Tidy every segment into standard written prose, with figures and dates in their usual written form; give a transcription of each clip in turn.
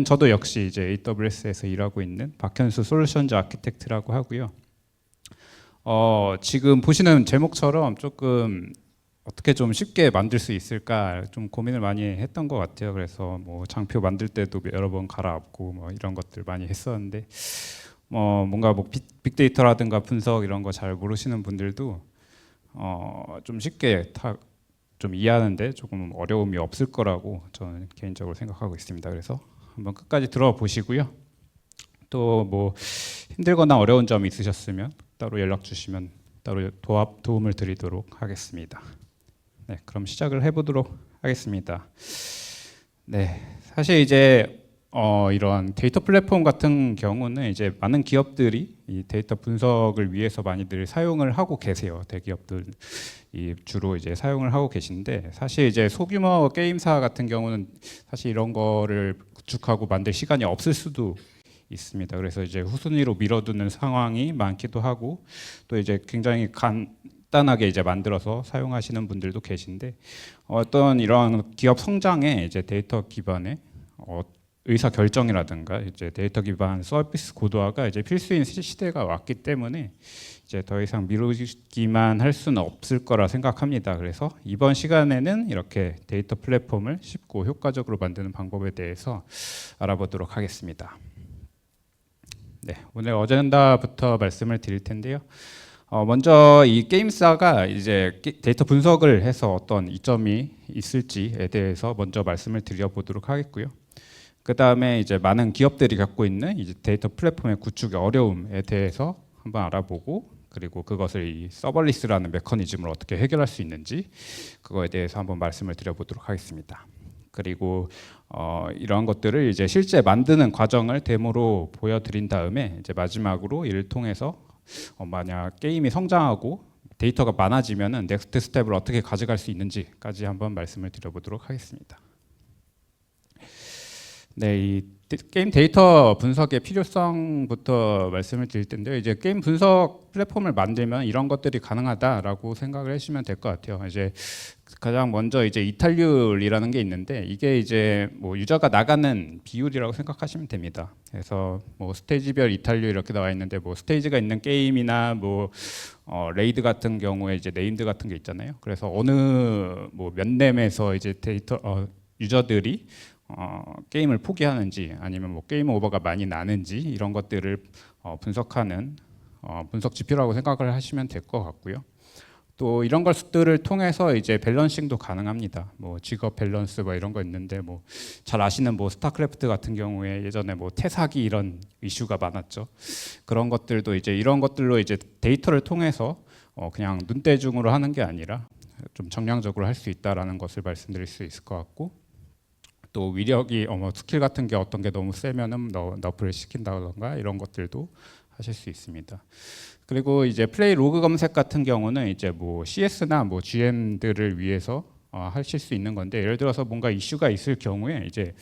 저도 역시 이제 AWS에서 일하고 있는 박현수 솔루션즈 아키텍트라고 하고요. 지금 보시는 제목처럼 조금 어떻게 좀 쉽게 만들 수 있을까 좀 고민을 많이 했던 것 같아요. 그래서 뭐 장표 만들 때도 여러 번 갈아엎고 뭐 이런 것들 많이 했었는데 뭔가 뭐 빅데이터라든가 분석 이런 거 잘 모르시는 분들도 좀 쉽게 좀 이해하는데 조금 어려움이 없을 거라고 저는 개인적으로 생각하고 있습니다. 그래서 한번 끝까지 들어보시고요. 또 뭐 힘들거나 어려운 점 있으셨으면 따로 연락 주시면 따로 도움을 드리도록 하겠습니다. 네, 그럼 시작을 해보도록 하겠습니다. 네, 사실 이제 이런 데이터 플랫폼 같은 경우는 이제 많은 기업들이 이 데이터 분석을 위해서 많이들 사용을 하고 계세요. 대기업들이 주로 이제 사용을 하고 계신데, 사실 이제 소규모 게임사 같은 경우는 사실 이런 거를 구축하고 만들 시간이 없을 수도 있습니다. 그래서 이제 후순위로 미뤄두는 상황이 많기도 하고, 또 이제 굉장히 간단하게 이제 만들어서 사용하시는 분들도 계신데, 어떤 이런 기업 성장에 이제 데이터 기반의 의사 결정이라든가 이제 데이터 기반 서비스 고도화가 이제 필수인 시대가 왔기 때문에 이제 더 이상 미루기만 할 수는 없을 거라 생각합니다. 그래서 이번 시간에는 이렇게 데이터 플랫폼을 쉽고 효과적으로 만드는 방법에 대해서 알아보도록 하겠습니다. 네, 오늘 어젠다부터 말씀을 드릴 텐데요. 먼저 이 게임사가 이제 데이터 분석을 해서 어떤 이점이 있을지에 대해서 먼저 말씀을 드려보도록 하겠고요. 그 다음에 이제 많은 기업들이 갖고 있는 이제 데이터 플랫폼의 구축의 어려움에 대해서 한번 알아보고, 그리고 그것을 이 서버리스라는 메커니즘을 어떻게 해결할 수 있는지 그거에 대해서 한번 말씀을 드려보도록 하겠습니다. 그리고 이러한 것들을 이제 실제 만드는 과정을 데모로 보여드린 다음에 이제 마지막으로 이를 통해서 만약 게임이 성장하고 데이터가 많아지면은 넥스트 스텝을 어떻게 가져갈 수 있는지까지 한번 말씀을 드려보도록 하겠습니다. 네, 이 게임 데이터 분석의 필요성부터 말씀을 드릴 텐데요. 이제 게임 분석 플랫폼을 만들면 이런 것들이 가능하다라고 생각을 해주시면 될 것 같아요. 이제 가장 먼저 이제 이탈률이라는 게 있는데, 이게 이제 뭐 유저가 나가는 비율이라고 생각하시면 됩니다. 그래서 뭐 스테이지별 이탈률 이렇게 나와 있는데, 뭐 스테이지가 있는 게임이나 뭐 레이드 같은 경우에 이제 네임드 같은 게 있잖아요. 그래서 어느 뭐 몇 렘에서 이제 유저들이 게임을 포기하는지 아니면 뭐 게임 오버가 많이 나는지 이런 것들을 분석하는 분석 지표라고 생각을 하시면 될 것 같고요. 또 이런 것들을 통해서 이제 밸런싱도 가능합니다. 뭐 직업 밸런스 뭐 이런 거 있는데, 뭐 잘 아시는 뭐 스타크래프트 같은 경우에 예전에 뭐 태사기 이런 이슈가 많았죠. 그런 것들도 이제 이런 것들로 이제 데이터를 통해서 그냥 눈대중으로 하는 게 아니라 좀 정량적으로 할 수 있다라는 것을 말씀드릴 수 있을 것 같고, 또 위력이 스킬 같은 게 어떤 게 너무 세면은 너프를 시킨다던가 이런 것들도 하실 수 있습니다. 그리고 이제 플레이 로그 검색 같은 경우는 이제 뭐 CS나 뭐 GM들을 위해서 하실 수 있는 건데, 예를 들어서 뭔가 이슈가 있을 경우에 이제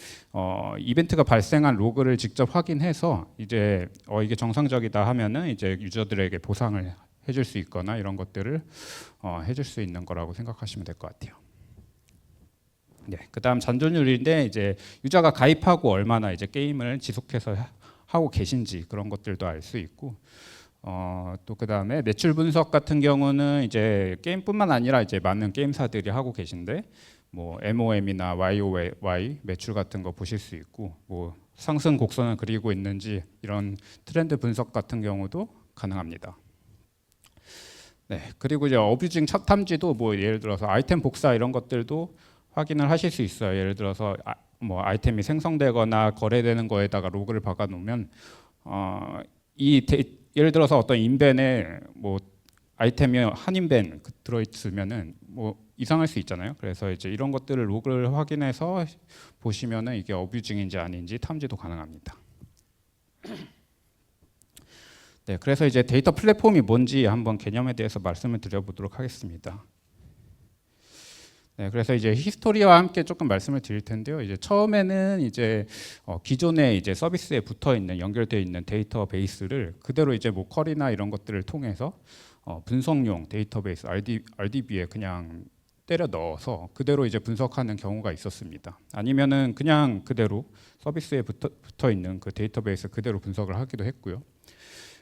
이벤트가 발생한 로그를 직접 확인해서 이제 이게 정상적이다 하면은 이제 유저들에게 보상을 해줄 수 있거나 이런 것들을 해줄 수 있는 거라고 생각하시면 될 것 같아요. 네, 그다음 잔존율인데, 이제 유저가 가입하고 얼마나 이제 게임을 지속해서 하고 계신지 그런 것들도 알 수 있고, 또 그다음에 매출 분석 같은 경우는 이제 게임뿐만 아니라 이제 많은 게임사들이 하고 계신데, 뭐 MOM이나 YOY 매출 같은 거 보실 수 있고, 뭐 상승 곡선을 그리고 있는지 이런 트렌드 분석 같은 경우도 가능합니다. 네, 그리고 이제 어뷰징 탐지도 뭐 예를 들어서 아이템 복사 이런 것들도 확인을 하실 수 있어요. 예를 들어서 뭐 아이템이 생성되거나 거래되는 거에다가 로그를 박아 놓으면 예를 들어서 어떤 인벤에 뭐 아이템이 한 인벤 들어 있으면은 뭐 이상할 수 있잖아요. 그래서 이제 이런 것들을 로그를 확인해서 보시면은 이게 어뷰징인지 아닌지 탐지도 가능합니다. 네, 그래서 이제 데이터 플랫폼이 뭔지 한번 개념에 대해서 말씀을 드려보도록 하겠습니다. 네, 그래서 이제 히스토리와 함께 조금 말씀을 드릴 텐데요. 이제 처음에는 이제 기존의 이제 서비스에 붙어 있는 연결되어 있는 데이터베이스를 그대로 이제 뭐 쿼리나 이런 것들을 통해서 분석용 데이터베이스 RDB에 그냥 때려 넣어서 그대로 이제 분석하는 경우가 있었습니다. 아니면은 그냥 그대로 서비스에 붙어 있는 그 데이터베이스 그대로 분석을 하기도 했고요.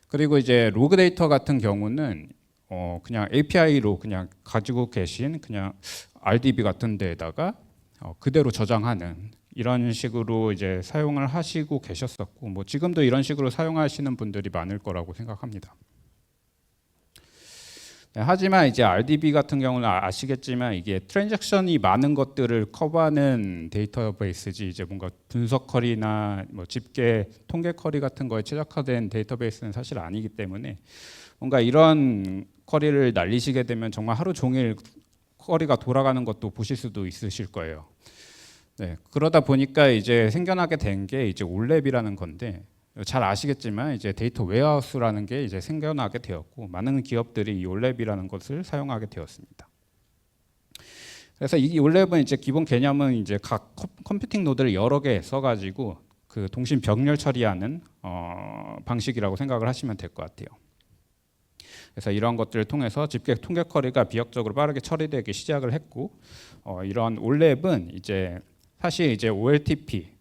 그리고 이제 로그 데이터 같은 경우는 그냥 API로 그냥 가지고 계신 그냥 RDB 같은 데에다가 그대로 저장하는 이런 식으로 이제 사용을 하시고 계셨었고, 뭐 지금도 이런 식으로 사용하시는 분들이 많을 거라고 생각합니다. 네, 하지만 이제 RDB 같은 경우는 아시겠지만 이게 트랜잭션이 많은 것들을 커버하는 데이터베이스지 이제 뭔가 분석 쿼리나 뭐 집계 통계 쿼리 같은 거에 최적화된 데이터베이스는 사실 아니기 때문에 뭔가 이런 쿼리를 날리시게 되면 정말 하루 종일 쿼리가 돌아가는 것도 보실 수도 있으실 거예요. 네, 그러다 보니까 이제 생겨나게 된 게 이제 올랩이라는 건데, 잘 아시겠지만 이제 데이터 웨어하우스라는 게 이제 생겨나게 되었고, 많은 기업들이 이 올랩이라는 것을 사용하게 되었습니다. 그래서 이 올랩은 이제 기본 개념은 이제 각 컴퓨팅 노드를 여러 개 써가지고 그 동심 병렬 처리하는 방식이라고 생각을 하시면 될 것 같아요. 그래서 이런 것들을 통해서 집계 통계 쿼리가 비역적으로 빠르게 처리되기 시작을 했고, 이런 올랩은 이제 사실 이제 OLTP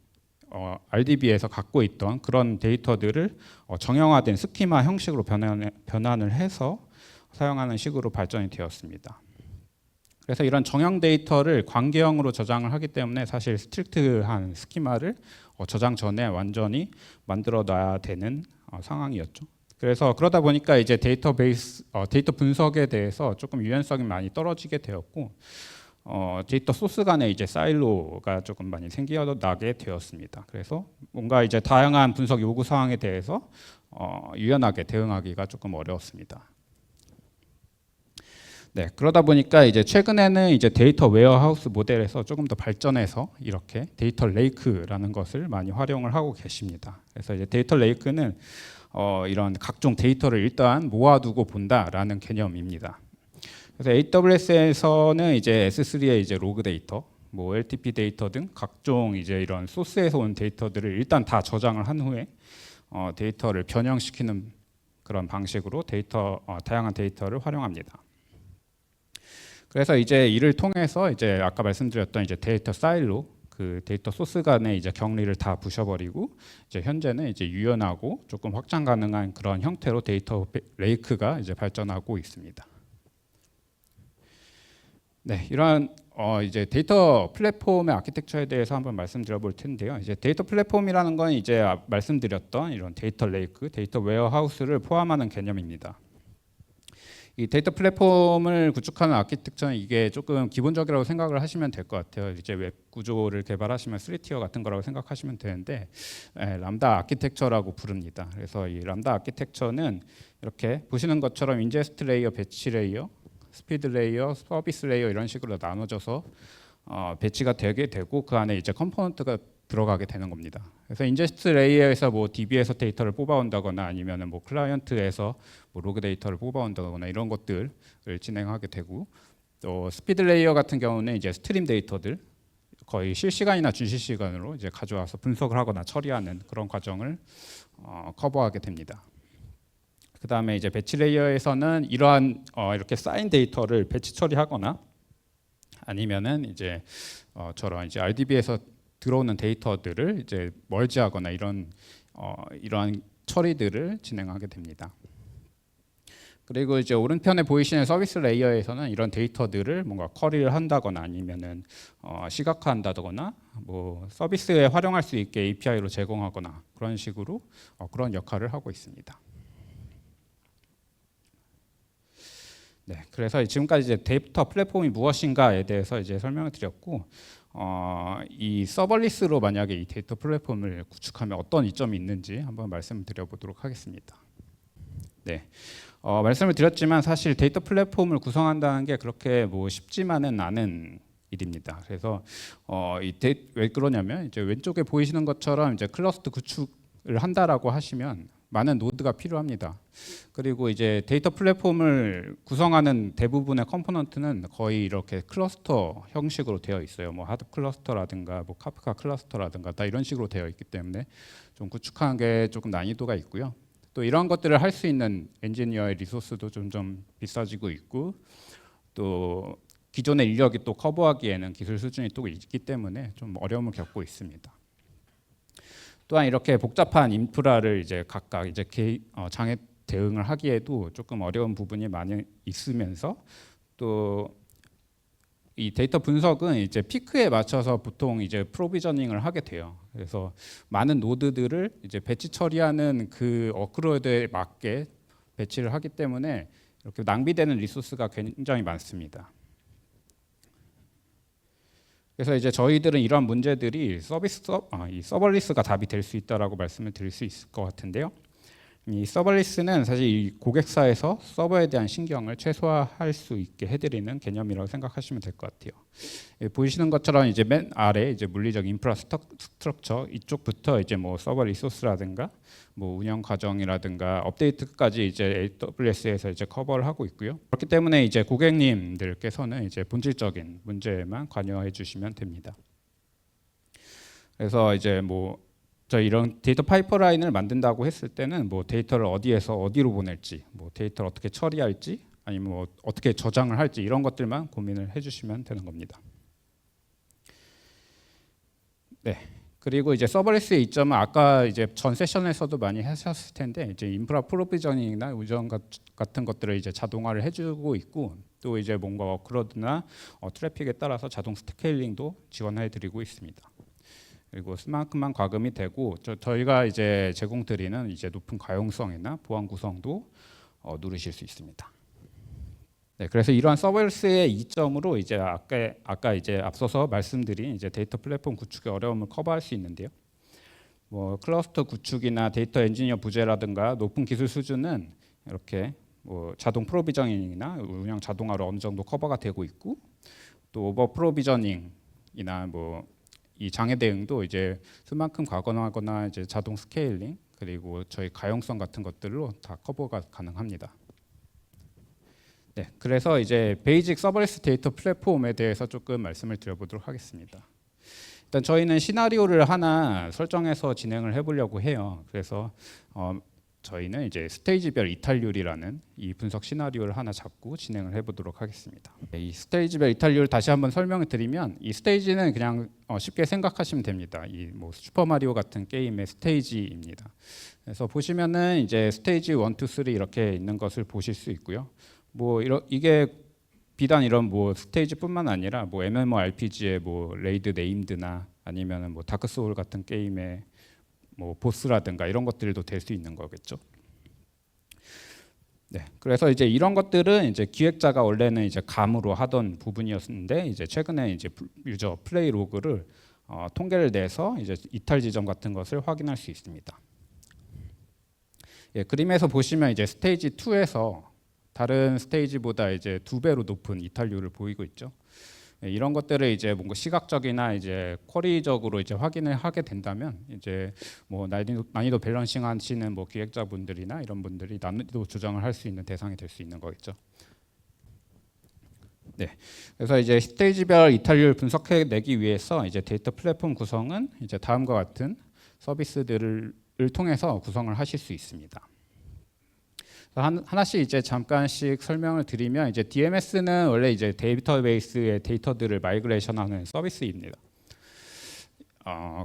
RDB에서 갖고 있던 그런 데이터들을 정형화된 스키마 형식으로 변환을 해서 사용하는 식으로 발전이 되었습니다. 그래서 이런 정형 데이터를 관계형으로 저장을 하기 때문에 사실 스트릭트한 스키마를 저장 전에 완전히 만들어 놔야 되는 상황이었죠. 그래서 그러다 보니까 이제 데이터 분석에 대해서 조금 유연성이 많이 떨어지게 되었고, 데이터 소스 간에 이제 사일로가 조금 많이 생겨나게 되었습니다. 그래서 뭔가 이제 다양한 분석 요구 사항에 대해서 유연하게 대응하기가 조금 어려웠습니다. 네, 그러다 보니까 이제 최근에는 이제 데이터 웨어하우스 모델에서 조금 더 발전해서 이렇게 데이터 레이크라는 것을 많이 활용을 하고 계십니다. 그래서 이제 데이터 레이크는 이런 각종 데이터를 일단 모아두고 본다라는 개념입니다. 그래서 AWS에서는 이제 S3의 이제 로그 데이터, 뭐 LTP 데이터 등 각종 이제 이런 소스에서 온 데이터들을 일단 다 저장을 한 후에 데이터를 변형시키는 그런 방식으로 다양한 데이터를 활용합니다. 그래서 이제 이를 통해서 이제 아까 말씀드렸던 이제 데이터 사일로 그 데이터 소스 간의 이제 격리를 다 부셔버리고 이제 현재는 이제 유연하고 조금 확장 가능한 그런 형태로 데이터 레이크가 이제 발전하고 있습니다. 네, 이러한 이제 데이터 플랫폼의 아키텍처에 대해서 한번 말씀드려 볼 텐데요. 이제 데이터 플랫폼이라는 건 이제 말씀드렸던 이런 데이터 레이크, 데이터 웨어하우스를 포함하는 개념입니다. 이 데이터 플랫폼을 구축하는 아키텍처는 이게 조금 기본적이라고 생각을 하시면 될 것 같아요. 이제 웹 구조를 개발하시면 3티어 같은 거라고 생각하시면 되는데, 람다 아키텍처라고 부릅니다. 그래서 이 람다 아키텍처는 이렇게 보시는 것처럼 인제스트 레이어, 배치 레이어, 스피드 레이어, 서비스 레이어 이런 식으로 나눠져서 배치가 되게 되고 그 안에 이제 컴포넌트가 들어가게 되는 겁니다. 그래서 인제스트 레이어에서 뭐 DB에서 데이터를 뽑아온다거나 아니면은 뭐 클라이언트에서 뭐 로그 데이터를 뽑아온다거나 이런 것들을 진행하게 되고, 또 스피드 레이어 같은 경우는 이제 스트림 데이터들 거의 실시간이나 준실시간으로 이제 가져와서 분석을 하거나 처리하는 그런 과정을 커버하게 됩니다. 그 다음에 이제 배치 레이어에서는 이러한 이렇게 쌓인 데이터를 배치 처리하거나 아니면은 이제 저런 이제 RDB에서 들어오는 데이터들을 이제 멀지하거나 이러한 처리들을 진행하게 됩니다. 그리고 이제 오른편에 보이시는 서비스 레이어에서는 이런 데이터들을 뭔가 쿼리를 한다거나 아니면은 시각화한다거나 뭐 서비스에 활용할 수 있게 API로 제공하거나 그런 식으로 그런 역할을 하고 있습니다. 네, 그래서 지금까지 이제 데이터 플랫폼이 무엇인가에 대해서 이제 설명을 드렸고, 이 서버리스로 만약에 이 데이터 플랫폼을 구축하면 어떤 이점이 있는지 한번 말씀을 드려보도록 하겠습니다. 네, 말씀을 드렸지만 사실 데이터 플랫폼을 구성한다는 게 그렇게 뭐 쉽지만은 않은 일입니다. 그래서 왜 그러냐면 이제 왼쪽에 보이시는 것처럼 이제 클러스터 구축을 한다라고 하시면 많은 노드가 필요합니다. 그리고 이제 데이터 플랫폼을 구성하는 대부분의 컴포넌트는 거의 이렇게 클러스터 형식으로 되어 있어요. 뭐 하드 클러스터라든가 뭐 카프카 클러스터라든가 다 이런 식으로 되어 있기 때문에 좀 구축하는 게 조금 난이도가 있고요. 또 이런 것들을 할 수 있는 엔지니어의 리소스도 점점 비싸지고 있고, 또 기존의 인력이 또 커버하기에는 기술 수준이 또 있기 때문에 좀 어려움을 겪고 있습니다. 또한 이렇게 복잡한 인프라를 이제 각각 이제 장애 대응을 하기에도 조금 어려운 부분이 많이 있으면서 또 이 데이터 분석은 이제 피크에 맞춰서 보통 이제 프로비저닝을 하게 돼요. 그래서 많은 노드들을 이제 배치 처리하는 그 워크로드에 맞게 배치를 하기 때문에 이렇게 낭비되는 리소스가 굉장히 많습니다. 그래서 이제 저희들은 이런 문제들이 이 서버리스가 답이 될 수 있다라고 말씀을 드릴 수 있을 것 같은데요. 이 서버리스는 사실 이 고객사에서 서버에 대한 신경을 최소화할 수 있게 해드리는 개념이라고 생각하시면 될 것 같아요. 보이시는 것처럼 이제 맨 아래 이제 물리적 인프라스트럭처 이쪽부터 이제 뭐 서버 리소스라든가 뭐 운영 과정이라든가 업데이트까지 이제 AWS에서 이제 커버를 하고 있고요. 그렇기 때문에 이제 고객님들께서는 이제 본질적인 문제에만 관여해 주시면 됩니다. 그래서 이제 뭐 저 이런 데이터 파이프라인을 만든다고 했을 때는 뭐 데이터를 어디에서 어디로 보낼지, 뭐 데이터를 어떻게 처리할지, 아니면 뭐 어떻게 저장을 할지 이런 것들만 고민을 해주시면 되는 겁니다. 네. 그리고 이제 서버리스의 이점은 아까 이제 전 세션에서도 많이 하셨을 텐데 이제 인프라 프로비저닝이나 우정 같은 것들을 이제 자동화를 해주고 있고 또 이제 뭔가 워크로드나 트래픽에 따라서 자동 스케일링도 지원해드리고 있습니다. 그리고 스만큼만 과금이 되고 저희가 이제 제공드리는 이제 높은 가용성이나 보안 구성도 누르실 수 있습니다. 네, 그래서 이러한 서버리스의 이점으로 이제 아까 이제 앞서서 말씀드린 이제 데이터 플랫폼 구축의 어려움을 커버할 수 있는데요. 뭐 클러스터 구축이나 데이터 엔지니어 부재라든가 높은 기술 수준은 이렇게 뭐 자동 프로비저닝이나 운영 자동화로 어느 정도 커버가 되고 있고 또 오버 프로비저닝이나 뭐 이 장애 대응도 이제 수만큼 과거하거나 이제 자동 스케일링 그리고 저희 가용성 같은 것들로 다 커버가 가능합니다. 네, 그래서 이제 베이직 서버리스 데이터 플랫폼에 대해서 조금 말씀을 드려보도록 하겠습니다. 일단 저희는 시나리오를 하나 설정해서 진행을 해보려고 해요. 그래서 저희는 이제 스테이지별 이탈률이라는 이 분석 시나리오를 하나 잡고 진행을 해보도록 하겠습니다. 이 스테이지별 이탈률을 다시 한번 설명을 드리면 이 스테이지는 그냥 쉽게 생각하시면 됩니다. 이 뭐 슈퍼 마리오 같은 게임의 스테이지입니다. 그래서 보시면은 이제 스테이지 1, 2, 3 이렇게 있는 것을 보실 수 있고요. 뭐 이게 비단 이런 뭐 스테이지뿐만 아니라 뭐 MMORPG의 뭐 레이드 네임드나 아니면은 뭐 다크 소울 같은 게임의 뭐 보스라든가 이런 것들도 될 수 있는 거겠죠. 네, 그래서 이제 이런 것들은 이제 기획자가 원래는 이제 감으로 하던 부분이었는데 이제 최근에 이제 유저 플레이 로그를 통계를 내서 이제 이탈 지점 같은 것을 확인할 수 있습니다. 예, 그림에서 보시면 이제 스테이지 2에서 다른 스테이지보다 이제 2배로 높은 이탈률을 보이고 있죠. 이런 것들을 이제 뭔가 시각적이나 이제 쿼리적으로 이제 확인을 하게 된다면 이제 뭐 난이도 밸런싱 하시는 뭐 기획자분들이나 이런 분들이 난이도 조정을 할 수 있는 대상이 될 수 있는 거겠죠. 네. 그래서 이제 스테이지별 이탈률 분석해 내기 위해서 이제 데이터 플랫폼 구성은 이제 다음과 같은 서비스들을 통해서 구성을 하실 수 있습니다. 하나씩 이제 잠깐씩 설명을 드리면 이제 DMS는 원래 이제 데이터베이스의 데이터들을 마이그레이션하는 서비스입니다.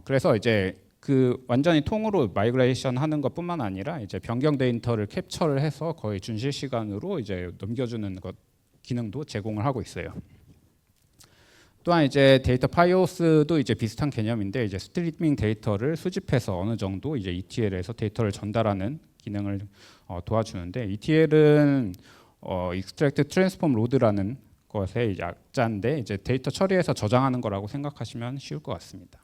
그래서 이제 그 완전히 통으로 마이그레이션하는 것뿐만 아니라 이제 변경 데이터를 캡처를 해서 거의 준실 시간으로 이제 넘겨주는 것 기능도 제공을 하고 있어요. 또한 이제 데이터 파이오스도 이제 비슷한 개념인데 이제 스트리밍 데이터를 수집해서 어느 정도 이제 ETL에서 데이터를 전달하는 기능을 도와주는데 ETL은 Extract Transform Load라는 것의 약자인데 이제 데이터 처리해서 저장하는 거라고 생각하시면 쉬울 것 같습니다.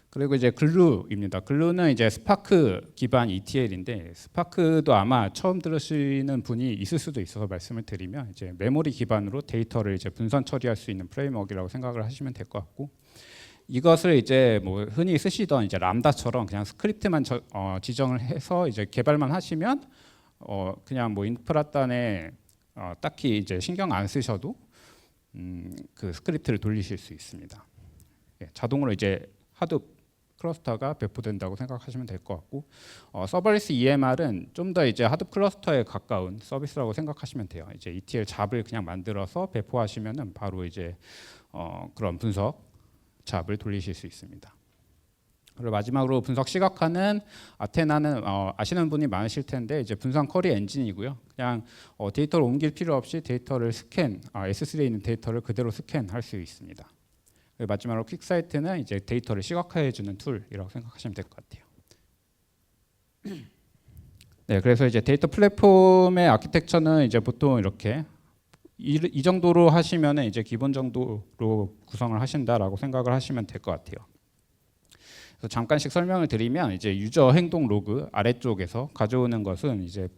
그리고 이제 글루입니다. 글루는 이제 스파크 기반 ETL인데 스파크도 아마 처음 들으시는 분이 있을 수도 있어서 말씀을 드리면 이제 메모리 기반으로 데이터를 이제 분산 처리할 수 있는 프레임워크라고 생각을 하시면 될 것 같고 이것을 이제 뭐 흔히 쓰시던 이제 람다처럼 그냥 스크립트만 지정을 해서 이제 개발만 하시면 그냥 뭐 인프라단에 딱히 이제 신경 안 쓰셔도 그 스크립트를 돌리실 수 있습니다. 예, 자동으로 이제 하도 클러스터가 배포된다고 생각하시면 될 것 같고, 서버리스 EMR은 좀 더 이제 하드 클러스터에 가까운 서비스라고 생각하시면 돼요. 이제 ETL 잡을 그냥 만들어서 배포하시면은 바로 이제 그런 분석 잡을 돌리실 수 있습니다. 그리고 마지막으로 분석 시각화는 아테나는 아시는 분이 많으실 텐데 이제 분산 쿼리 엔진이고요. 그냥 데이터를 옮길 필요 없이 데이터를 S3에 있는 데이터를 그대로 스캔할 수 있습니다. 그리고 마지막으로 퀵사이트는 이제 데이터를 시각화해 주는 툴이라고 생각하시면 될 것 같아요. 네, 그래서 이제 데이터 플랫폼의 아키텍처는 이제 보통 이렇게 이 정도로 하시면은 이제 기본 정도로 구성을 하신다라고 생각을 하시면 될 것 같아요. 그래서 잠깐씩 설명을 드리면 이제 유저 행동 로그 아래쪽에서 가져오는 것은 이제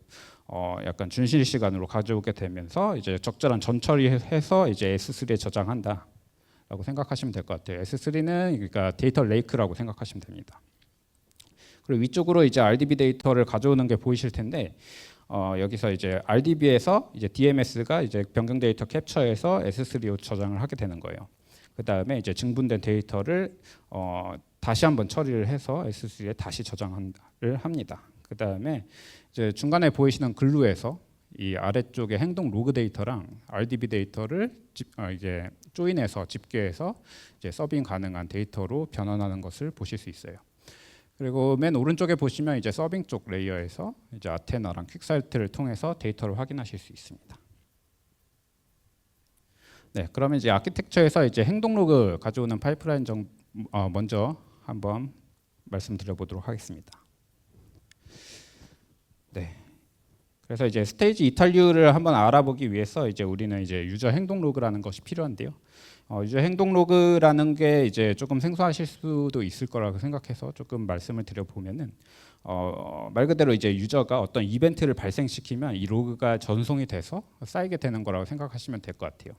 약간 준실 시간으로 가져오게 되면서 이제 적절한 전처리해서 이제 S3에 저장한다라고 생각하시면 될 것 같아요. S3는 그러니까 데이터 레이크라고 생각하시면 됩니다. 그리고 위쪽으로 이제 RDB 데이터를 가져오는 게 보이실 텐데 여기서 이제 RDB에서 이제 DMS가 이제 변경 데이터 캡처해서 S3로 저장을 하게 되는 거예요. 그 다음에 이제 증분된 데이터를 다시 한번 처리를 해서 S3에 다시 저장을 합니다. 그 다음에 이제 중간에 보이시는 글루에서 이 아래쪽에 행동 로그 데이터랑 RDB 데이터를 이제 조인해서 집계해서 이제 서빙 가능한 데이터로 변환하는 것을 보실 수 있어요. 그리고 맨 오른쪽에 보시면 이제 서빙 쪽 레이어에서 이제 아테나랑 퀵사이트를 통해서 데이터를 확인하실 수 있습니다. 네, 그러면 이제 아키텍처에서 이제 행동 로그 가져오는 파이프라인 먼저 한번 말씀드려보도록 하겠습니다. 네, 그래서 이제 스테이지 이탈률을 한번 알아보기 위해서 이제 우리는 이제 유저 행동 로그라는 것이 필요한데요. 유저 행동 로그라는 게 이제 조금 생소하실 수도 있을 거라고 생각해서 조금 말씀을 드려보면은 말 그대로 이제 유저가 어떤 이벤트를 발생시키면 이 로그가 전송이 돼서 쌓이게 되는 거라고 생각하시면 될 것 같아요.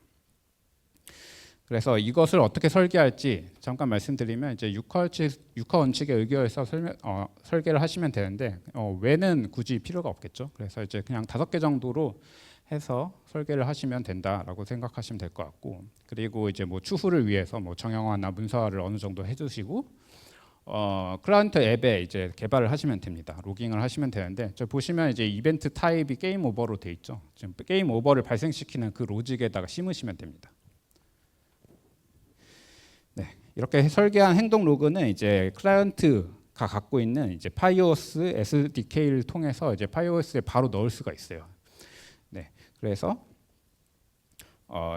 그래서 이것을 어떻게 설계할지 잠깐 말씀드리면 이제 6화 원칙에 의거해서 설계를 하시면 되는데 왜는 굳이 필요가 없겠죠. 그래서 이제 그냥 5개 정도로 해서 설계를 하시면 된다라고 생각하시면 될 것 같고, 그리고 이제 뭐 추후를 위해서 뭐 정형화나 문서화를 어느 정도 해주시고 클라이언트 앱에 이제 개발을 하시면 됩니다. 로깅을 하시면 되는데 저 보시면 이제 이벤트 타입이 게임 오버로 돼 있죠. 지금 게임 오버를 발생시키는 그 로직에다가 심으시면 됩니다. 네, 이렇게 설계한 행동 로그는 이제 클라이언트가 갖고 있는 이제 파이오스 SDK를 통해서 이제 파이오스에 바로 넣을 수가 있어요. 네, 그래서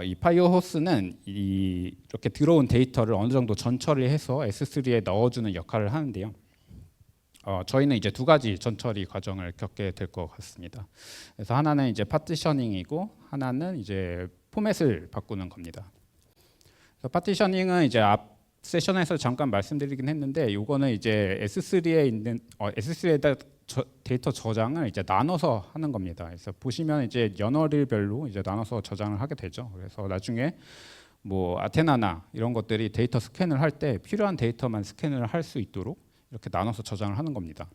이 파이오호스는 이렇게 들어온 데이터를 어느 정도 전처리해서 S3에 넣어주는 역할을 하는데요. 저희는 이제 2가지 전처리 과정을 겪게 될 것 같습니다. 그래서 하나는 이제 파티셔닝이고 하나는 이제 포맷을 바꾸는 겁니다. 파티셔닝은 이제 앞 세션에서 잠깐 말씀드리긴 했는데 이거는 이제 S3에 있는 S3에다 데이터 저장을 이제 나눠서 하는 겁니다. 그래서 보시면 이제 연월일별로 이제 나눠서 저장을 하게 되죠. 그래서 나중에 뭐 아테나나 이런 것들이 데이터 스캔을 할 때 필요한 데이터만 스캔을 할 수 있도록 이렇게 나눠서 저장을 하는 겁니다.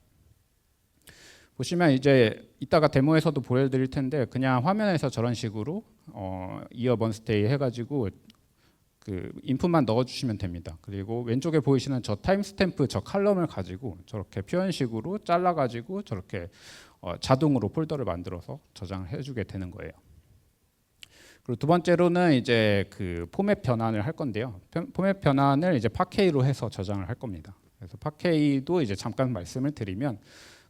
보시면 이제 이따가 데모에서도 보여드릴 텐데 그냥 화면에서 저런 식으로 이어 번스테이 해가지고 그 인풋만 넣어주시면 됩니다. 그리고 왼쪽에 보이시는 저 타임스탬프 저 칼럼을 가지고 저렇게 표현식으로 잘라가지고 저렇게 자동으로 폴더를 만들어서 저장을 해주게 되는 거예요. 그리고 두 번째로는 이제 그 포맷 변환을 할 건데요. 포맷 변환을 이제 파케이로 해서 저장을 할 겁니다. 그래서 파케이도 이제 잠깐 말씀을 드리면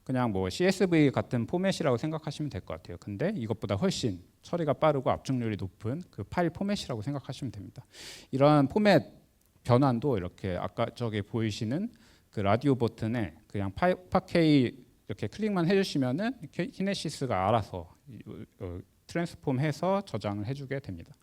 그냥 뭐 CSV 같은 포맷이라고 생각하시면 될 것 같아요. 근데 이것보다 훨씬 처리가 빠르고 압축률이 높은 그 파일 포맷이라고 생각하시면 됩니다. 이러한 포맷 변환도 이렇게 아까 저기 보이시는 그 라디오 버튼에 그냥 파케이 이렇게 클릭만 해주시면은 키네시스가 알아서 트랜스폼해서 저장을 해주게 됩니다.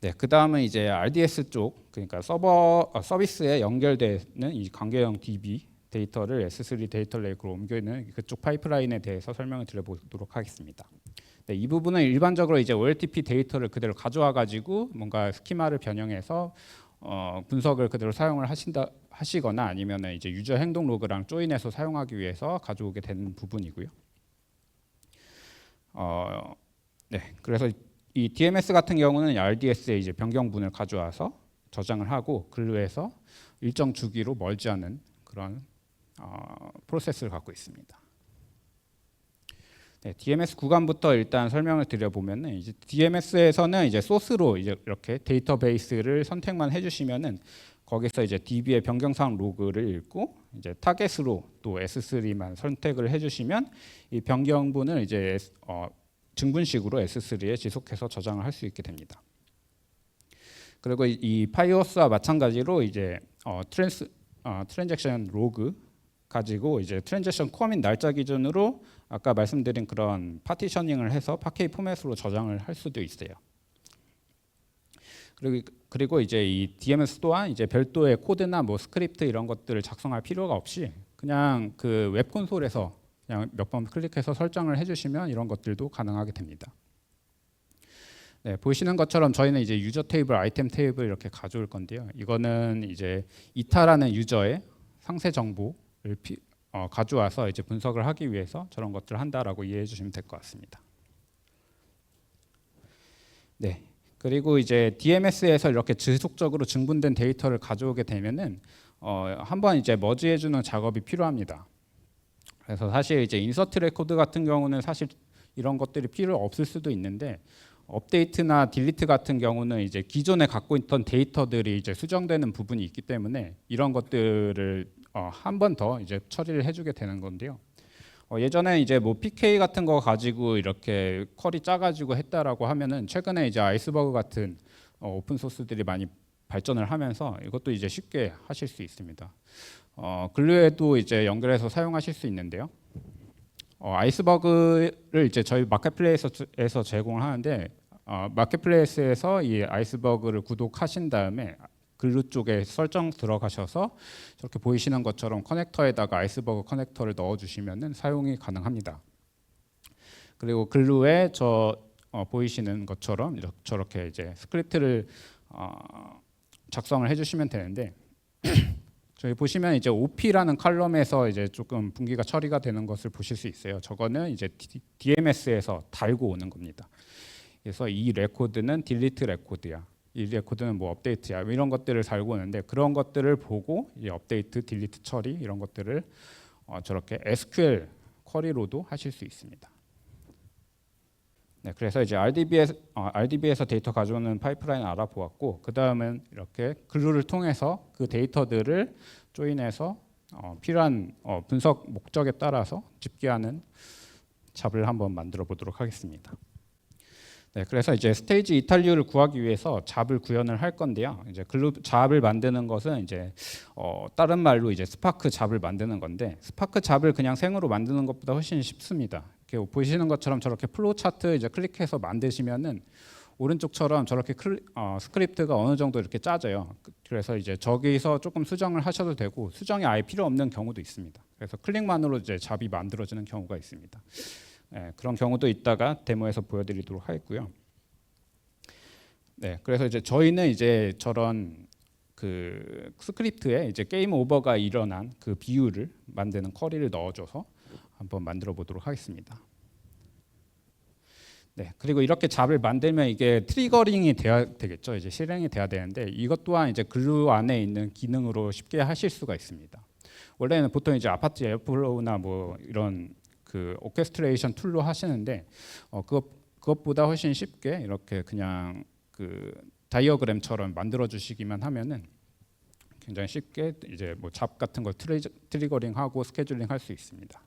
네, 그 다음은 이제 RDS 쪽, 그러니까 서비스에 연결되는 이 관계형 DB 데이터를 S3 데이터 레이크로 옮기는 그쪽 파이프라인에 대해서 설명을 드려보도록 하겠습니다. 네, 이 부분은 일반적으로 이제 OLTP 데이터를 그대로 가져와 가지고 뭔가 스키마를 변형해서 분석을 그대로 사용을 하시거나 아니면 이제 유저 행동 로그랑 조인해서 사용하기 위해서 가져오게 되는 부분이고요. 네, 그래서 이 DMS 같은 경우는 RDS에 이제 변경분을 가져와서 저장을 하고 글루에서 일정 주기로 멀지하는 그런 프로세스를 갖고 있습니다. 네, DMS 구간부터 일단 설명을 드려보면은 이제 DMS에서는 이제 소스로 이제 이렇게 데이터베이스를 선택만 해주시면은 거기서 이제 DB의 변경사항 로그를 읽고 이제 타겟으로 또 S3만 선택을 해주시면 이 변경분을 이제 증분식으로 S3에 지속해서 저장을 할 수 있게 됩니다. 그리고 이 파이오스와 마찬가지로 이제 트랜잭션 로그 가지고 이제 트랜잭션 코밋 날짜 기준으로 아까 말씀드린 그런 파티셔닝을 해서 파케이 포맷으로 저장을 할 수도 있어요. 그리고 이제 이 DMS 또한 이제 별도의 코드나 뭐 스크립트 이런 것들을 작성할 필요가 없이 그냥 그 웹 콘솔에서 그냥 몇 번 클릭해서 설정을 해주시면 이런 것들도 가능하게 됩니다. 네, 보시는 것처럼 저희는 이제 유저 테이블, 아이템 테이블 이렇게 가져올 건데요. 이거는 이제 이타라는 유저의 상세 정보를 가져와서 이제 분석을 하기 위해서 저런 것들을 한다라고 이해해 주시면 될 것 같습니다. 네. 그리고 이제 DMS에서 이렇게 지속적으로 증분된 데이터를 가져오게 되면은 한번 이제 머지해 주는 작업이 필요합니다. 그래서 사실 이제 인서트 레코드 같은 경우는 사실 이런 것들이 필요 없을 수도 있는데 업데이트나 딜리트 같은 경우는 이제 기존에 갖고 있던 데이터들이 이제 수정되는 부분이 있기 때문에 이런 것들을 한 번 더 이제 처리를 해주게 되는 건데요. 예전에 이제 뭐 PK 같은 거 가지고 이렇게 쿼리 짜가지고 했다라고 하면은 최근에 이제 아이스버그 같은 오픈 소스들이 많이 발전을 하면서 이것도 이제 쉽게 하실 수 있습니다. 글루에도 이제 연결해서 사용하실 수 있는데요. 아이스버그를 이제 저희 마켓플레이스에서 제공을 하는데 마켓플레이스에서 이 아이스버그를 구독하신 다음에 글루 쪽에 설정 들어가셔서 저렇게 보이시는 것처럼 커넥터에다가 아이스버그 커넥터를 넣어주시면은 사용이 가능합니다. 그리고 글루에 보이시는 것처럼 저렇게 이제 스크립트를 작성을 해주시면 되는데 저희 보시면 이제 OP라는 칼럼에서 이제 조금 분기가 처리가 되는 것을 보실 수 있어요. 저거는 이제 DMS에서 달고 오는 겁니다. 그래서 이 레코드는 딜리트 레코드야. 이 레코드는 뭐 업데이트야. 이런 것들을 달고 오는데 그런 것들을 보고 이 업데이트, 딜리트 처리 이런 것들을 저렇게 SQL 쿼리로도 하실 수 있습니다. 네, 그래서 이제 RDB에서 데이터 가져오는 파이프라인 알아보았고 그 다음은 이렇게 글루를 통해서 그 데이터들을 조인해서 필요한 분석 목적에 따라서 집계하는 잡을 한번 만들어 보도록 하겠습니다. 네, 그래서 이제 스테이지 이탈률을 구하기 위해서 잡을 구현을 할 건데요. 이제 글루 잡을 만드는 것은 이제 다른 말로 이제 스파크 잡을 만드는 건데 스파크 잡을 그냥 생으로 만드는 것보다 훨씬 쉽습니다. 이렇게 보시는 것처럼 저렇게 플로우 차트 이제 클릭해서 만드시면은 오른쪽처럼 저렇게 스크립트가 어느 정도 이렇게 짜져요. 그래서 이제 저기서 조금 수정을 하셔도 되고 수정이 아예 필요 없는 경우도 있습니다. 그래서 클릭만으로 이제 잡이 만들어지는 경우가 있습니다. 네, 그런 경우도 있다가 데모에서 보여드리도록 하겠고요. 네, 그래서 이제 저희는 이제 저런 그 스크립트에 이제 게임 오버가 일어난 그 비율을 만드는 쿼리를 넣어줘서 한번 만들어 보도록 하겠습니다. 네, 그리고 이렇게 잡을 만들면 이게 트리거링이 돼야 되겠죠. 이제 실행이 돼야 되는데 이것 또한 이제 글루 안에 있는 기능으로 쉽게 하실 수가 있습니다. 원래는 보통 이제 아파트 에어플로우나 뭐 이런 그 오케스트레이션 툴로 하시는데 그것보다 훨씬 쉽게 이렇게 그냥 그 다이어그램처럼 만들어 주시기만 하면은 굉장히 쉽게 이제 뭐 잡 같은 걸 트리거링하고 스케줄링 할 수 있습니다.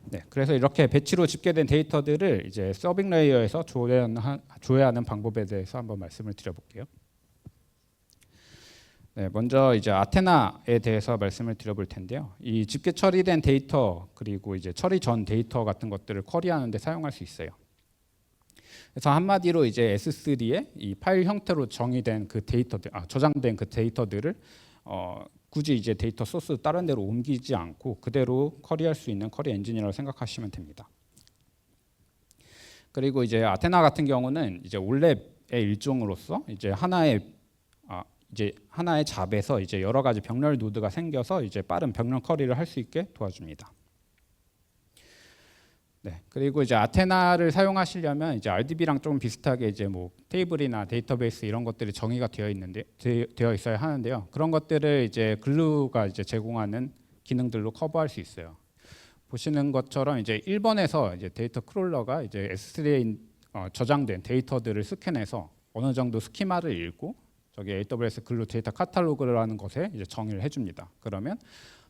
네, 그래서 이렇게 배치로 집계된 데이터들을 이제 서빙 레이어에서 조회하는 방법에 대해서 한번 말씀을 드려볼게요. 네, 먼저 이제 아테나에 대해서 말씀을 드려볼 텐데요. 이 집계 처리된 데이터 그리고 이제 처리 전 데이터 같은 것들을 쿼리하는 데 사용할 수 있어요. 그래서 한마디로 이제 S3에 이 파일 형태로 정의된 그 데이터들, 저장된 그 데이터들을 굳이 이제 데이터 소스 다른 데로 옮기지 않고 그대로 쿼리할 수 있는 쿼리 엔진이라고 생각하시면 됩니다. 그리고 이제 아테나 같은 경우는 이제 올랩의 일종으로서 이제 하나의 잡에서 이제 여러 가지 병렬 노드가 생겨서 이제 빠른 병렬 쿼리를 할 수 있게 도와줍니다. 네, 그리고 이제 아테나를 사용하시려면 이제 RDB랑 좀 비슷하게 이제 뭐 테이블이나 데이터베이스 이런 것들이 정의가 되어 있어야 하는데요. 그런 것들을 이제 글루가 이제 제공하는 기능들로 커버할 수 있어요. 보시는 것처럼 이제 1번에서 이제 데이터 크롤러가 이제 S3에 저장된 데이터들을 스캔해서 어느 정도 스키마를 읽고 저기 AWS 글루 데이터 카탈로그라는 것에 이제 정의를 해줍니다. 그러면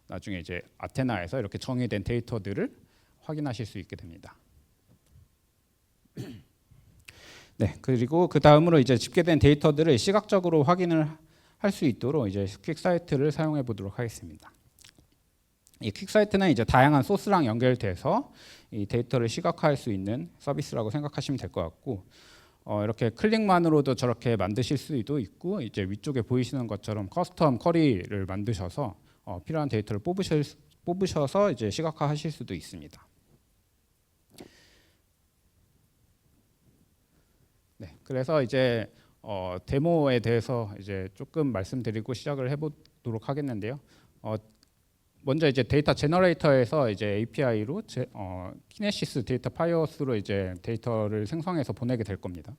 나중에 이제 아테나에서 이렇게 정의된 데이터들을 확인하실 수 있게 됩니다. 네, 그리고 그 다음으로 이제 집계된 데이터들을 시각적으로 확인을 할 수 있도록 이제 퀵사이트를 사용해 보도록 하겠습니다. 이 퀵사이트는 이제 다양한 소스랑 연결돼서 이 데이터를 시각화할 수 있는 서비스라고 생각하시면 될 것 같고, 이렇게 클릭만으로도 저렇게 만드실 수도 있고, 이제 위쪽에 보이시는 것처럼 커스텀 쿼리를 만드셔서 필요한 데이터를 뽑으셔서 이제 시각화하실 수도 있습니다. 네, 그래서 이제 데모에 대해서 이제 조금 말씀드리고 시작을 해보도록 하겠는데요. 먼저 이제 데이터 제너레이터에서 이제 API로 키네시스 데이터 파이어스로 이제 데이터를 생성해서 보내게 될 겁니다.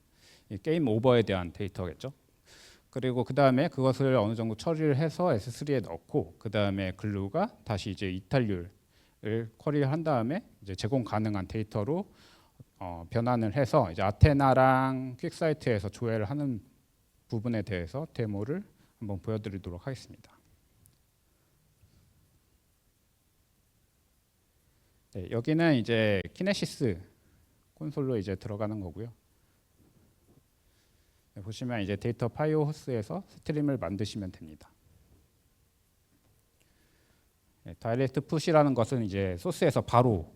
이 게임 오버에 대한 데이터겠죠. 그리고 그 다음에 그것을 어느 정도 처리를 해서 S3에 넣고 그 다음에 글루가 다시 이제 이탈률을 쿼리를 한 다음에 이제 제공 가능한 데이터로 변환을 해서 이제 아테나랑 퀵사이트에서 조회를 하는 부분에 대해서 데모를 한번 보여드리도록 하겠습니다. 네, 여기는 이제 키네시스 콘솔로 이제 들어가는 거고요. 네, 보시면 이제 데이터 파이어 호스에서 스트림을 만드시면 됩니다. 네, 다이렉트 푸시라는 것은 이제 소스에서 바로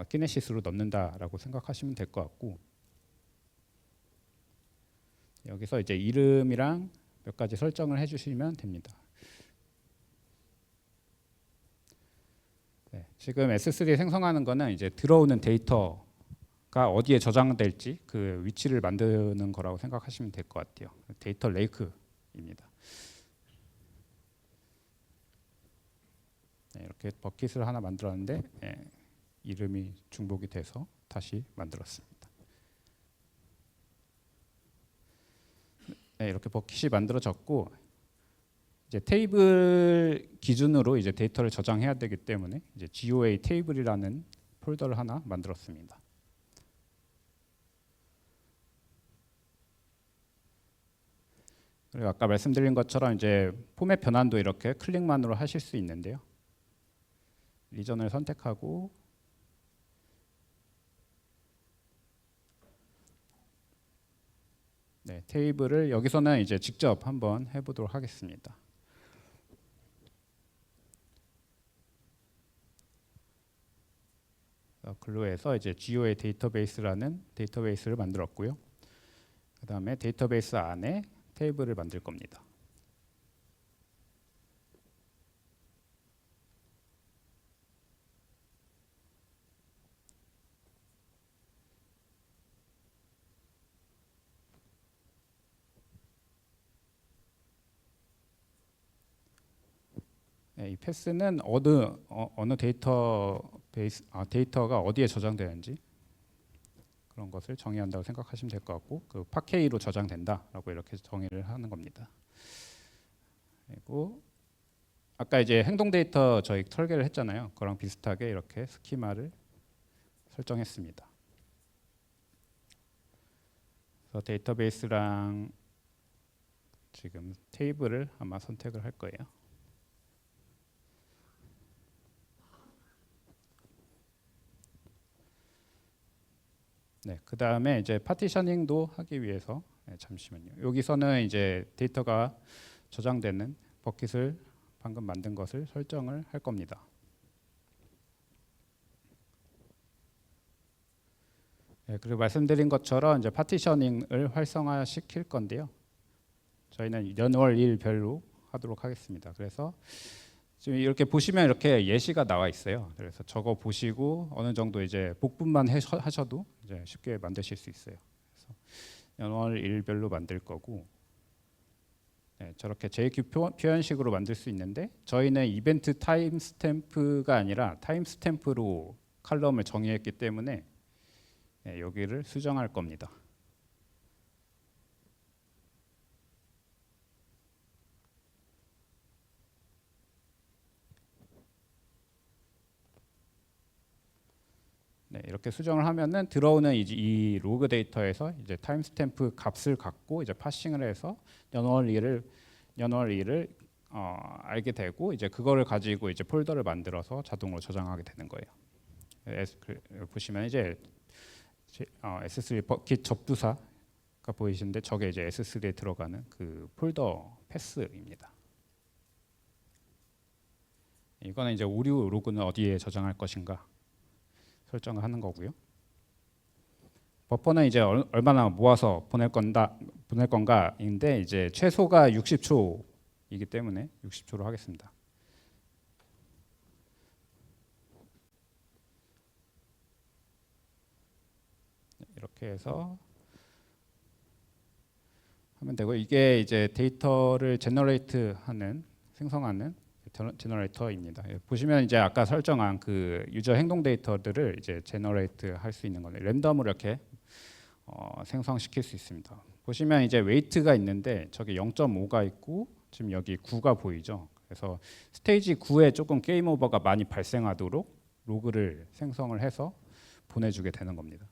키네시스로 넣는다라고 생각하시면 될 것 같고, 여기서 이제 이름이랑 몇 가지 설정을 해주시면 됩니다. 네, 지금 S3 생성하는 거는 이제 들어오는 데이터가 어디에 저장될지 그 위치를 만드는 거라고 생각하시면 될 것 같아요. 데이터 레이크입니다. 네, 이렇게 버킷을 하나 만들었는데 이름이 중복이 돼서 다시 만들었습니다. 네, 이렇게 버킷이 만들어졌고 이제 테이블 기준으로 이제 데이터를 저장해야 되기 때문에 이제 GOA 테이블이라는 폴더를 하나 만들었습니다. 그리고 아까 말씀드린 것처럼 이제 포맷 변환도 이렇게 클릭만으로 하실 수 있는데요. 리전을 선택하고 네, 테이블을 여기서는 이제 직접 한번 해보도록 하겠습니다. 글루에서 이제 GOA 데이터베이스라는 데이터베이스를 만들었고요. 그 다음에 데이터베이스 안에 테이블을 만들 겁니다. 네, 이 패스는 어느 데이터가 어디에 저장되는지 그런 것을 정의한다고 생각하시면 될 것 같고, 그 파케이로 저장된다라고 이렇게 정의를 하는 겁니다. 그리고 아까 이제 행동 데이터 저희 설계를 했잖아요. 그랑 비슷하게 이렇게 스키마를 설정했습니다. 그래서 데이터베이스랑 지금 테이블을 아마 선택을 할 거예요. 네, 그 다음에 이제 파티셔닝도 하기 위해서 잠시만요. 여기서는 이제 데이터가 저장되는 버킷을 방금 만든 것을 설정을 할 겁니다. 네, 그리고 말씀드린 것처럼 이제 파티셔닝을 활성화시킬 건데요. 저희는 연월일별로 하도록 하겠습니다. 그래서 지금 이렇게 보시면 이렇게 예시가 나와 있어요. 그래서 저거 보시고 어느 정도 이제 복분만 하셔도 이제 쉽게 만드실 수 있어요. 그래서 연월일별로 만들 거고, 네, 저렇게 JQ 표현식으로 만들 수 있는데 저희는 이벤트 타임 스탬프가 아니라 타임 스탬프로 칼럼을 정의했기 때문에 여기를 수정할 겁니다. 네, 이렇게 수정을 하면은 들어오는 이제 이 로그 데이터에서 이제 타임스탬프 값을 갖고 이제 파싱을 해서 연월일을 알게 되고 이제 그거를 가지고 이제 폴더를 만들어서 자동으로 저장하게 되는 거예요. 보시면 이제 S3 버킷 접두사가 보이시는데 저게 이제 S3에 들어가는 그 폴더 패스입니다. 이거는 이제 오류 로그는 어디에 저장할 것인가 설정을 하는 거고요. 버퍼는 이제 얼마나 모아서 보낼 건가인데 이제 최소가 60초이기 때문에 60초로 하겠습니다. 이렇게 해서 하면 되고 이게 이제 데이터를 생성하는 제너레이터입니다. 보시면 이제 아까 설정한 그 유저 행동 데이터들을 이제 제너레이트 할 수 있는 거예요. 랜덤으로 이렇게 생성시킬 수 있습니다. 보시면 이제 웨이트가 있는데 저기 0.5가 있고 지금 여기 9가 보이죠. 그래서 스테이지 9에 조금 게임 오버가 많이 발생하도록 로그를 생성을 해서 보내주게 되는 겁니다.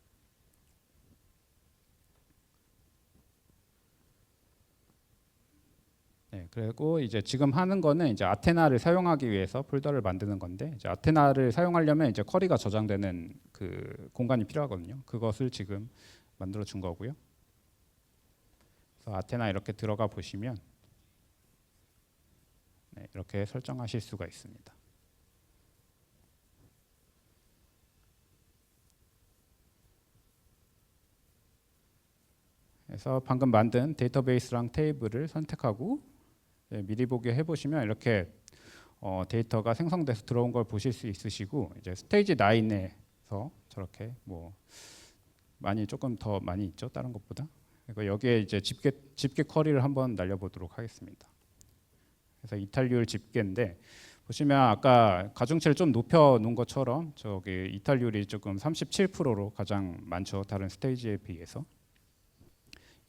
네, 그리고 이제 지금 하는 거는 이제 아테나를 사용하기 위해서 폴더를 만드는 건데 이제 아테나를 사용하려면 이제 쿼리가 저장되는 그 공간이 필요하거든요. 그것을 지금 만들어 준 거고요. 그래서 아테나 이렇게 들어가 보시면 네, 이렇게 설정하실 수가 있습니다. 그래서 방금 만든 데이터베이스랑 테이블을 선택하고 미리 보기 해보시면 이렇게 데이터가 생성돼서 들어온 걸 보실 수 있으시고 이제 스테이지 9에서 저렇게 뭐 조금 더 많이 있죠 다른 것보다. 그리고 여기에 이제 집계 쿼리를 한번 날려보도록 하겠습니다. 그래서 이탈률 집계인데 보시면 아까 가중치를 좀 높여 놓은 것처럼 저기 이탈률이 조금 37%로 가장 많죠 다른 스테이지에 비해서.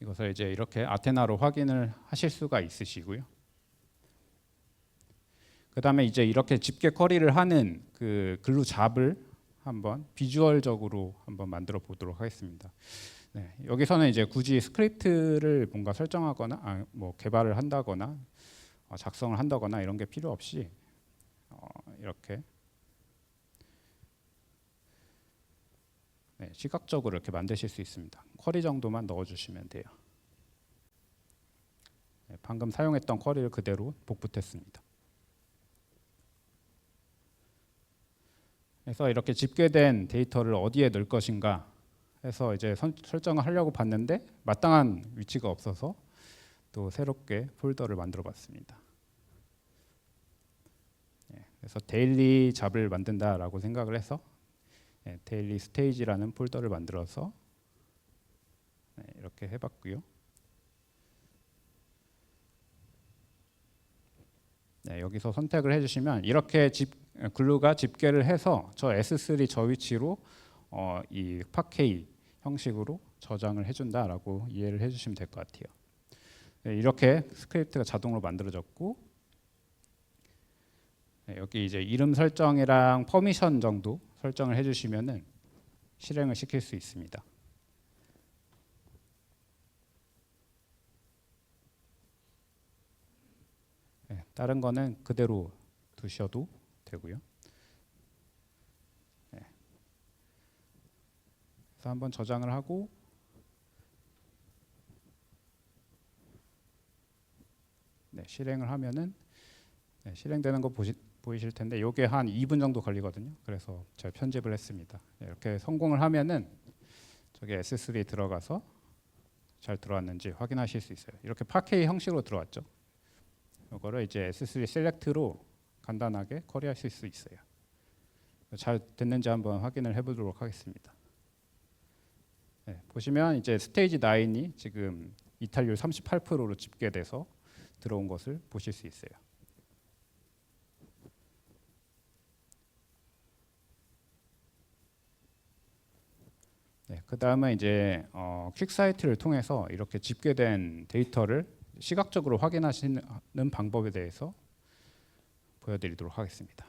이것을 이제 이렇게 아테나로 확인을 하실 수가 있으시고요. 그 다음에 이제 이렇게 집계 쿼리를 하는 그 글루 잡을 한번 비주얼적으로 한번 만들어 보도록 하겠습니다. 네, 여기서는 이제 굳이 스크립트를 뭔가 설정하거나 뭐 개발을 한다거나 작성을 한다거나 이런 게 필요 없이 이렇게 네, 시각적으로 이렇게 만드실 수 있습니다. 쿼리 정도만 넣어주시면 돼요. 네, 방금 사용했던 쿼리를 그대로 복붙했습니다. 그래서 이렇게 집계된 데이터를 어디에 넣을 것인가 해서 이제 설정을 하려고 봤는데 마땅한 위치가 없어서 또 새롭게 폴더를 만들어 봤습니다. 그래서 데일리 잡을 만든다라고 생각을 해서 데일리 스테이지라는 폴더를 만들어서 이렇게 해봤고요. 여기서 선택을 해주시면 이렇게 글루가 집계를 해서 저 S3 저 위치로 이 파케이 형식으로 저장을 해준다라고 이해를 해주시면 될 것 같아요. 이렇게 스크립트가 자동으로 만들어졌고 여기 이제 이름 설정이랑 퍼미션 정도 설정을 해주시면은 실행을 시킬 수 있습니다. 다른 거는 그대로 두셔도 되고요. 그래서 한번 저장을 하고 실행을 하면은 실행되는 거 보이실 텐데 이게 한 2분 정도 걸리거든요. 그래서 제가 편집을 했습니다. 이렇게 성공을 하면은 저기 S3에 들어가서 잘 들어왔는지 확인하실 수 있어요. 이렇게 파케이 형식으로 들어왔죠. 이거를 이제 S3 셀렉트로 간단하게 쿼리하실 수 있어요. 잘 됐는지 한번 확인을 해보도록 하겠습니다. 보시면 이제 스테이지 9이 지금 이탈률 38%로 집계돼서 들어온 것을 보실 수 있어요. 그 다음에 이제 퀵사이트를 통해서 이렇게 집계된 데이터를 시각적으로 확인하시는 방법에 대해서 보여드리도록 하겠습니다.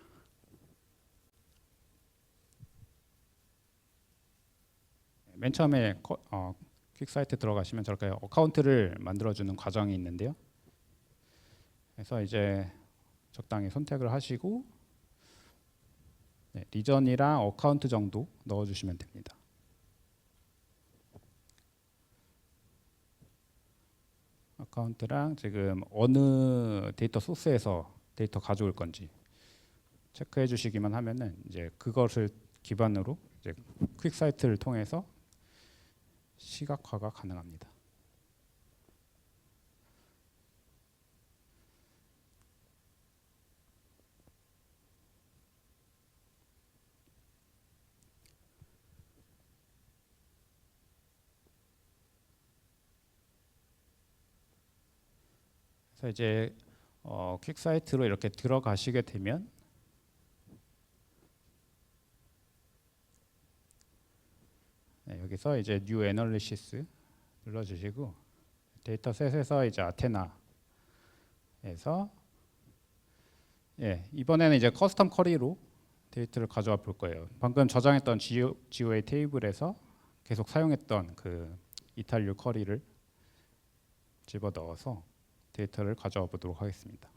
맨 처음에 퀵사이트 들어가시면 저렇게 어카운트를 만들어주는 과정이 있는데요. 그래서 이제 적당히 선택을 하시고 리전이랑 어카운트 정도 넣어주시면 됩니다. 어카운트랑 지금 어느 데이터 소스에서 데이터 가져올 건지 체크해 주시기만 하면은 이제 그것을 기반으로 이제 퀵사이트를 통해서 시각화가 가능합니다. 그래서 이제 퀵사이트로 이렇게 들어가시게 되면 여기서 이제 New Analysis 눌러주시고 데이터셋에서 이제 아테나에서 이번에는 이제 커스텀 쿼리로 데이터를 가져와 볼 거예요. 방금 저장했던 GOA 테이블에서 계속 사용했던 그 이탈률 쿼리를 집어 넣어서 데이터를 가져와 보도록 하겠습니다.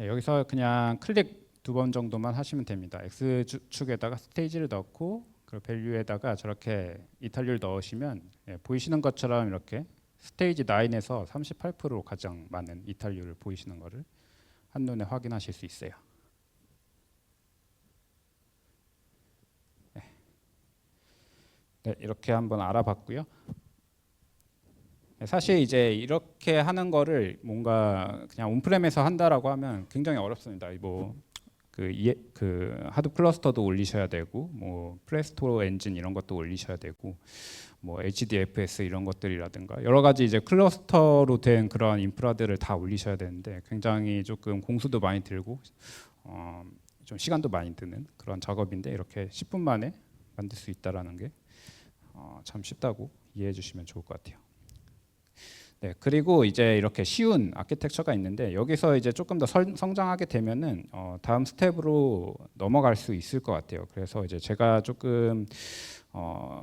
여기서 그냥 클릭 2번 정도만 하시면 됩니다. X축에다가 스테이지를 넣고 그 밸류에다가 저렇게 이탈률 넣으시면 보이시는 것처럼 이렇게 스테이지 9에서 38%로 가장 많은 이탈률을 보이시는 것을 한눈에 확인하실 수 있어요. 이렇게 한번 알아봤고요. 사실 이제 이렇게 하는 거를 뭔가 그냥 온프렘에서 한다라고 하면 굉장히 어렵습니다. 그 하드 클러스터도 올리셔야 되고, 뭐 프레스토 엔진 이런 것도 올리셔야 되고, 뭐 HDFS 이런 것들이라든가 여러 가지 이제 클러스터로 된 그런 인프라들을 다 올리셔야 되는데 굉장히 조금 공수도 많이 들고 좀 시간도 많이 드는 그런 작업인데 이렇게 10분 만에 만들 수 있다라는 게 참 쉽다고 이해해 주시면 좋을 것 같아요. 네, 그리고 이제 이렇게 쉬운 아키텍처가 있는데 여기서 이제 조금 더 성장하게 되면은 다음 스텝으로 넘어갈 수 있을 것 같아요. 그래서 이제 제가 조금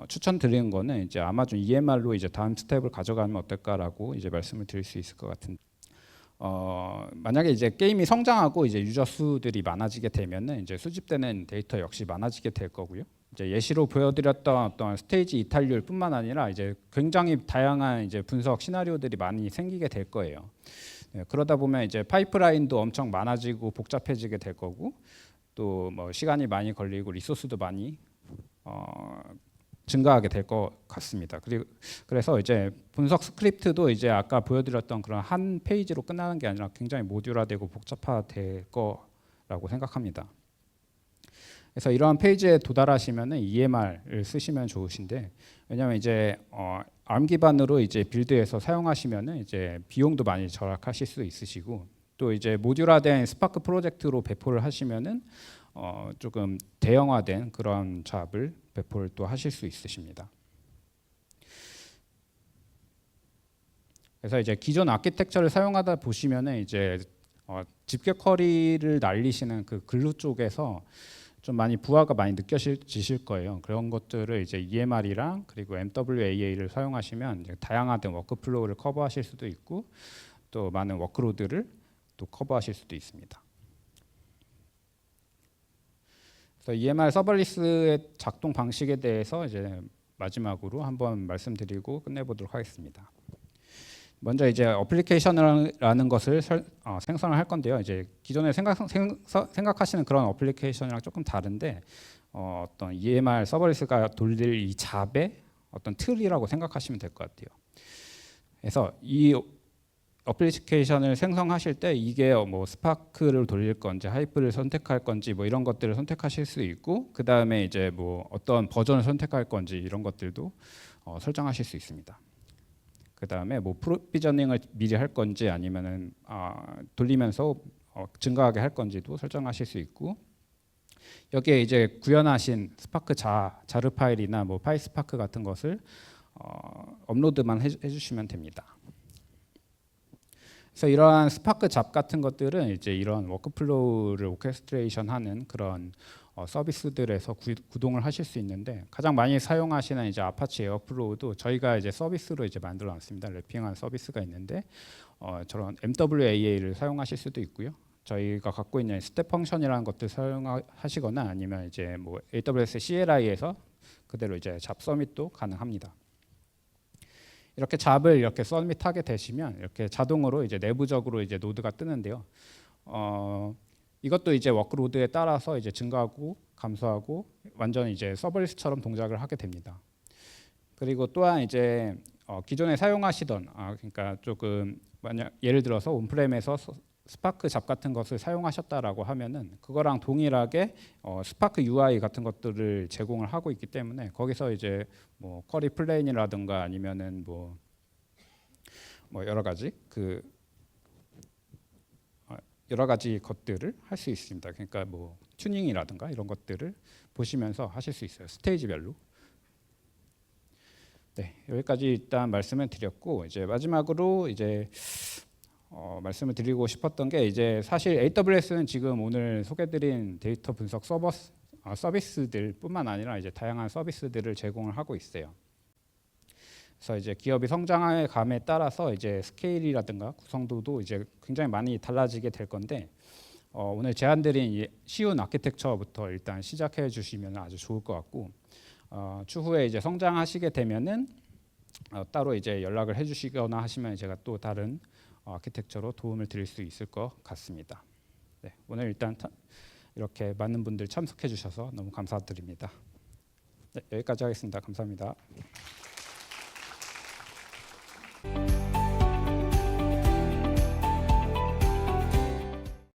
추천드리는 거는 이제 아마존 EMR로 이제 다음 스텝을 가져가면 어떨까라고 이제 말씀을 드릴 수 있을 것 같은데. 만약에 이제 게임이 성장하고 이제 유저 수들이 많아지게 되면은 이제 수집되는 데이터 역시 많아지게 될 거고요. 이제 예시로 보여드렸던 어떤 스테이지 이탈률뿐만 아니라 이제 굉장히 다양한 이제 분석 시나리오들이 많이 생기게 될 거예요. 그러다 보면 이제 파이프라인도 엄청 많아지고 복잡해지게 될 거고 또 뭐 시간이 많이 걸리고 리소스도 많이 증가하게 될 것 같습니다. 그래서 이제 분석 스크립트도 이제 아까 보여드렸던 그런 한 페이지로 끝나는 게 아니라 굉장히 모듈화되고 복잡화될 거라고 생각합니다. 그래서 이러한 페이지에 도달하시면은 EMR을 쓰시면 좋으신데 왜냐하면 이제 ARM 기반으로 이제 빌드해서 사용하시면은 이제 비용도 많이 절약하실 수 있으시고 또 이제 모듈화된 스파크 프로젝트로 배포를 하시면은 조금 대형화된 그런 잡을 배포를 또 하실 수 있으십니다. 그래서 이제 기존 아키텍처를 사용하다 보시면은 이제 집계 쿼리를 날리시는 그 글루 쪽에서 좀 많이 부하가 많이 느껴지실 거예요. 그런 것들을 이제 EMR이랑 그리고 MWAA를 사용하시면 이제 다양화된 워크플로우를 커버하실 수도 있고 또 많은 워크로드를 또 커버하실 수도 있습니다. 그래서 EMR 서버리스의 작동 방식에 대해서 이제 마지막으로 한번 말씀드리고 끝내보도록 하겠습니다. 먼저 이제 어플리케이션이라는 것을 생성을 할 건데요. 이제 기존에 생각하시는 그런 어플리케이션이랑 조금 다른데 어떤 EMR 서버리스가 돌릴 이 잡의 어떤 틀이라고 생각하시면 될 것 같아요. 그래서 이 어플리케이션을 생성하실 때 이게 뭐 스파크를 돌릴 건지 하이프를 선택할 건지 뭐 이런 것들을 선택하실 수 있고 그 다음에 이제 뭐 어떤 버전을 선택할 건지 이런 것들도 설정하실 수 있습니다. 그 다음에 뭐 프로비저닝을 미리 할 건지 아니면은 돌리면서 증가하게 할 건지도 설정하실 수 있고, 여기에 이제 구현하신 스파크 자르 파일이나 뭐 파이스파크 같은 것을 업로드만 해주시면 됩니다. 그래서 이러한 스파크 잡 같은 것들은 이제 이런 워크플로우를 오케스트레이션하는 그런 서비스들에서 구동을 하실 수 있는데, 가장 많이 사용하시는 이제 아파치 에어플로우도 저희가 이제 서비스로 이제 만들어놨습니다. 래핑한 서비스가 있는데 저런 MWAA를 사용하실 수도 있고요. 저희가 갖고 있는 스텝 펑션이라는 것들 사용하시거나 아니면 이제 뭐 AWS CLI에서 그대로 이제 잡 서밋도 가능합니다. 이렇게 잡을 이렇게 서밋하게 되시면 이렇게 자동으로 이제 내부적으로 이제 노드가 뜨는데요. 이것도 이제 워크로드에 따라서 이제 증가하고 감소하고 완전 이제 서버리스처럼 동작을 하게 됩니다. 그리고 또한 이제 기존에 사용하시던 그러니까 조금 만약 예를 들어서 온프렘에서 스파크 잡 같은 것을 사용하셨다라고 하면은 그거랑 동일하게 스파크 UI 같은 것들을 제공을 하고 있기 때문에 거기서 이제 뭐 쿼리 플레인이라든가 아니면은 뭐 여러 가지 여러 가지 것들을 할 수 있습니다. 그러니까 뭐 튜닝이라든가 이런 것들을 보시면서 하실 수 있어요. 스테이지별로. 네, 여기까지 일단 말씀을 드렸고, 이제 마지막으로 이제 말씀을 드리고 싶었던 게, 이제 사실 AWS는 지금 오늘 소개드린 데이터 분석 서비스들뿐만 아니라 이제 다양한 서비스들을 제공을 하고 있어요. 그래서 이제 기업이 성장해 감에 따라서 이제 스케일이라든가 구성도도 이제 굉장히 많이 달라지게 될 건데, 오늘 제안드린 쉬운 아키텍처부터 일단 시작해 주시면 아주 좋을 것 같고, 추후에 이제 성장하시게 되면은 따로 이제 연락을 해주시거나 하시면 제가 또 다른 아키텍처로 도움을 드릴 수 있을 것 같습니다. 네, 오늘 일단 이렇게 많은 분들 참석해 주셔서 너무 감사드립니다. 네, 여기까지 하겠습니다. 감사합니다.